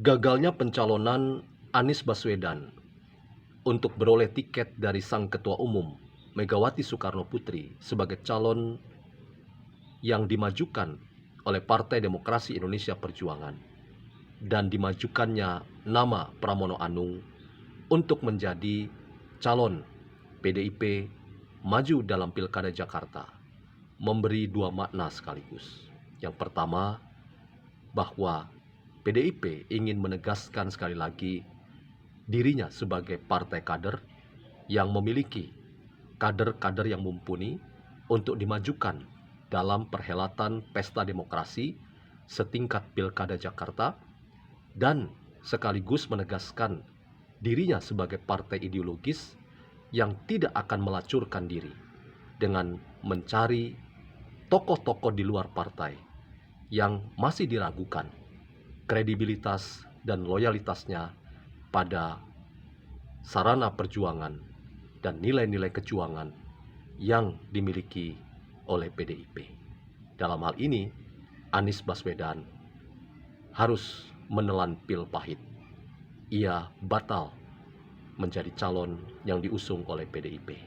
Gagalnya pencalonan Anies Baswedan untuk beroleh tiket dari Sang Ketua Umum Megawati Soekarnoputri sebagai calon yang dimajukan oleh Partai Demokrasi Indonesia Perjuangan dan dimajukannya nama Pramono Anung untuk menjadi calon PDIP maju dalam Pilkada Jakarta memberi dua makna sekaligus. Yang pertama, bahwa PDIP ingin menegaskan sekali lagi dirinya sebagai partai kader yang memiliki kader-kader yang mumpuni untuk dimajukan dalam perhelatan pesta demokrasi setingkat Pilkada Jakarta, dan sekaligus menegaskan dirinya sebagai partai ideologis yang tidak akan melacurkan diri dengan mencari tokoh-tokoh di luar partai yang masih diragukan kredibilitas dan loyalitasnya pada sarana perjuangan dan nilai-nilai kejuangan yang dimiliki oleh PDIP. Dalam hal ini, Anies Baswedan harus menelan pil pahit. Ia batal menjadi calon yang diusung oleh PDIP.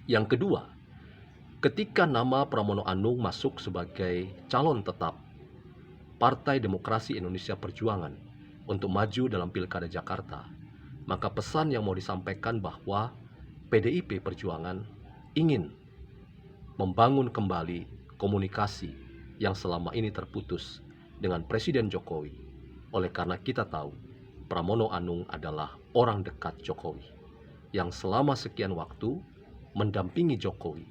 Yang kedua, ketika nama Pramono Anung masuk sebagai calon tetap Partai Demokrasi Indonesia Perjuangan untuk maju dalam Pilkada Jakarta, maka pesan yang mau disampaikan bahwa PDIP Perjuangan ingin membangun kembali komunikasi yang selama ini terputus dengan Presiden Jokowi. Oleh karena kita tahu Pramono Anung adalah orang dekat Jokowi yang selama sekian waktu mendampingi Jokowi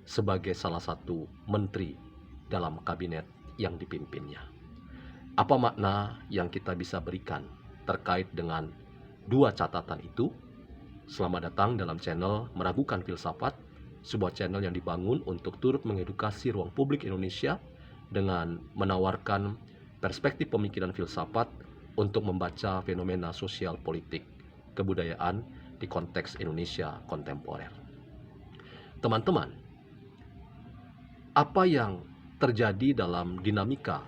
sebagai salah satu menteri dalam kabinet yang dipimpinnya. Apa makna yang kita bisa berikan terkait dengan dua catatan itu? Selamat datang dalam channel Meragukan Filsafat, sebuah channel yang dibangun untuk turut mengedukasi ruang publik Indonesia dengan menawarkan perspektif pemikiran filsafat untuk membaca fenomena sosial politik kebudayaan di konteks Indonesia kontemporer. Teman-teman, apa yang terjadi dalam dinamika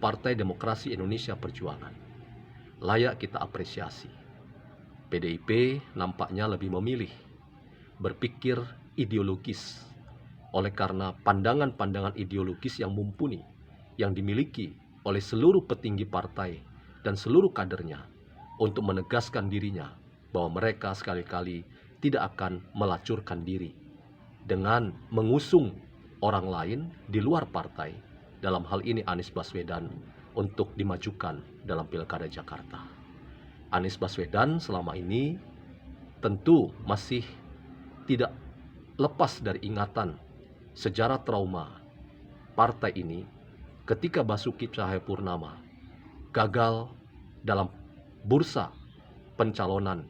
Partai Demokrasi Indonesia Perjuangan layak kita apresiasi. PDIP nampaknya lebih memilih berpikir ideologis oleh karena pandangan-pandangan ideologis yang mumpuni yang dimiliki oleh seluruh petinggi partai dan seluruh kadernya untuk menegaskan dirinya bahwa mereka sekali-kali tidak akan melacurkan diri dengan mengusung orang lain di luar partai, dalam hal ini Anies Baswedan, untuk dimajukan dalam Pilkada Jakarta. Anies Baswedan selama ini tentu masih tidak lepas dari ingatan sejarah trauma partai ini ketika Basuki Cahayapurnama gagal dalam bursa pencalonan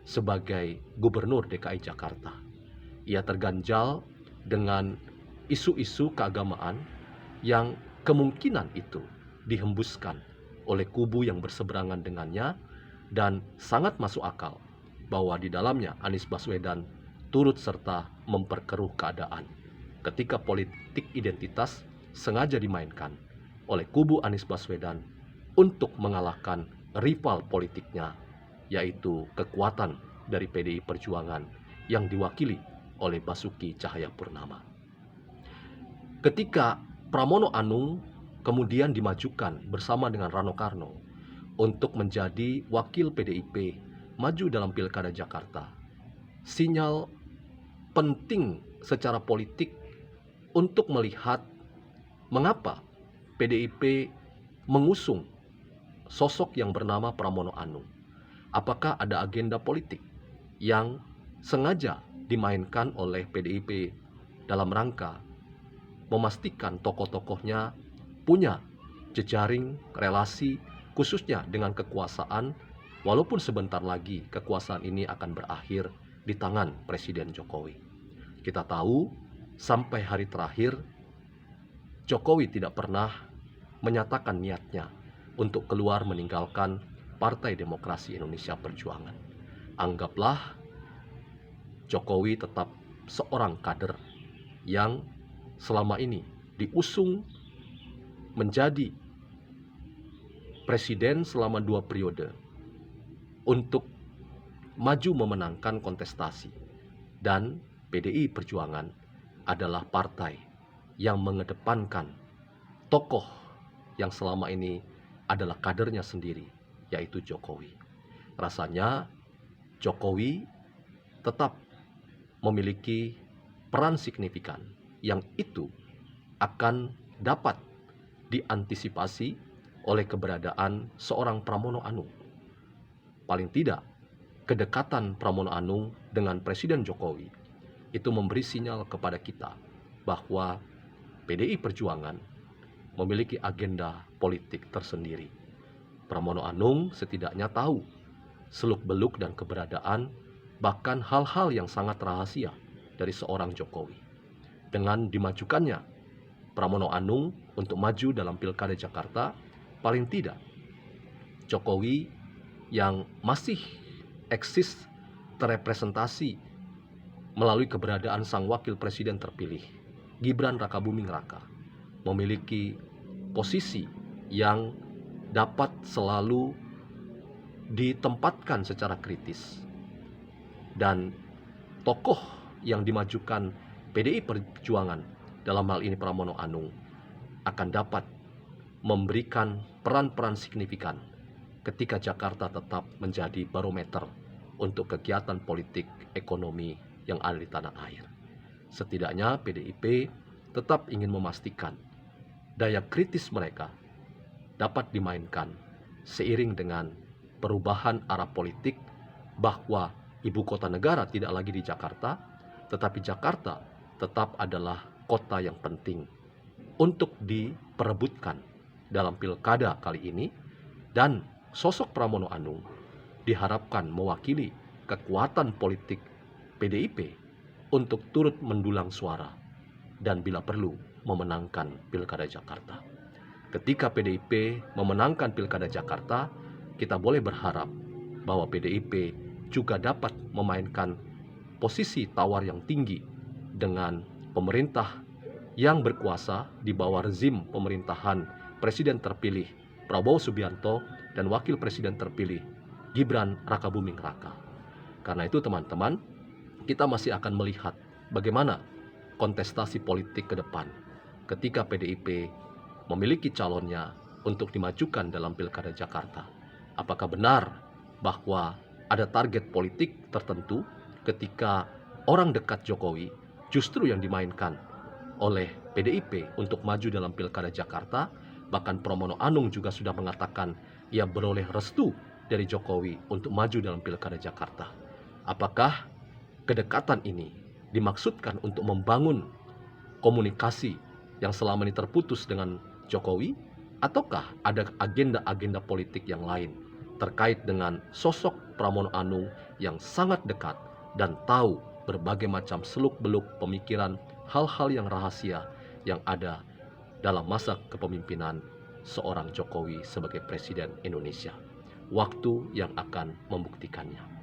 sebagai Gubernur DKI Jakarta. Ia terganjal dengan isu-isu keagamaan yang kemungkinan itu dihembuskan oleh kubu yang berseberangan dengannya, dan sangat masuk akal bahwa di dalamnya Anies Baswedan turut serta memperkeruh keadaan ketika politik identitas sengaja dimainkan oleh kubu Anies Baswedan untuk mengalahkan rival politiknya, yaitu kekuatan dari PDI Perjuangan yang diwakili oleh Basuki Cahayapurnama. Ketika Pramono Anung kemudian dimajukan bersama dengan Rano Karno untuk menjadi wakil PDIP maju dalam Pilkada Jakarta, sinyal penting secara politik untuk melihat mengapa PDIP mengusung sosok yang bernama Pramono Anung. Apakah ada agenda politik yang sengaja dimainkan oleh PDIP dalam rangka memastikan tokoh-tokohnya punya jejaring relasi khususnya dengan kekuasaan, walaupun sebentar lagi kekuasaan ini akan berakhir di tangan Presiden Jokowi. Kita tahu sampai hari terakhir Jokowi tidak pernah menyatakan niatnya untuk keluar meninggalkan Partai Demokrasi Indonesia Perjuangan. Anggaplah Jokowi tetap seorang kader yang selama ini diusung menjadi presiden selama 2 periode untuk maju memenangkan kontestasi. Dan PDI Perjuangan adalah partai yang mengedepankan tokoh yang selama ini adalah kadernya sendiri, yaitu Jokowi. Rasanya Jokowi tetap memiliki peran signifikan yang itu akan dapat diantisipasi oleh keberadaan seorang Pramono Anung. Paling tidak, kedekatan Pramono Anung dengan Presiden Jokowi itu memberi sinyal kepada kita bahwa PDI Perjuangan memiliki agenda politik tersendiri. Pramono Anung setidaknya tahu seluk-beluk dan keberadaan bahkan hal-hal yang sangat rahasia dari seorang Jokowi. Dengan dimajukannya Pramono Anung untuk maju dalam Pilkada Jakarta, paling tidak Jokowi yang masih eksis terrepresentasi melalui keberadaan sang wakil presiden terpilih, Gibran Rakabuming Raka, memiliki posisi yang dapat selalu ditempatkan secara kritis. Dan tokoh yang dimajukan PDI Perjuangan, dalam hal ini Pramono Anung, akan dapat memberikan peran-peran signifikan ketika Jakarta tetap menjadi barometer untuk kegiatan politik ekonomi yang ada di tanah air. Setidaknya PDIP tetap ingin memastikan daya kritis mereka dapat dimainkan seiring dengan perubahan arah politik, bahwa ibu kota negara tidak lagi di Jakarta, tetapi Jakarta tetap adalah kota yang penting untuk diperebutkan dalam pilkada kali ini. Dan sosok Pramono Anung diharapkan mewakili kekuatan politik PDIP untuk turut mendulang suara dan bila perlu memenangkan Pilkada Jakarta. Ketika PDIP memenangkan Pilkada Jakarta, kita boleh berharap bahwa PDIP juga dapat memainkan posisi tawar yang tinggi dengan pemerintah yang berkuasa di bawah rezim pemerintahan Presiden terpilih Prabowo Subianto dan Wakil Presiden terpilih Gibran Rakabuming Raka. Karena itu teman-teman, kita masih akan melihat bagaimana kontestasi politik ke depan ketika PDIP memiliki calonnya untuk dimajukan dalam Pilkada Jakarta. Apakah benar bahwa ada target politik tertentu ketika orang dekat Jokowi justru yang dimainkan oleh PDIP untuk maju dalam Pilkada Jakarta? Bahkan Pramono Anung juga sudah mengatakan ia beroleh restu dari Jokowi untuk maju dalam Pilkada Jakarta. Apakah kedekatan ini dimaksudkan untuk membangun komunikasi yang selama ini terputus dengan Jokowi, ataukah ada agenda-agenda politik yang lain terkait dengan sosok Pramono Anung yang sangat dekat dan tahu berbagai macam seluk-beluk pemikiran, hal-hal yang rahasia yang ada dalam masa kepemimpinan seorang Jokowi sebagai Presiden Indonesia? Waktu yang akan membuktikannya.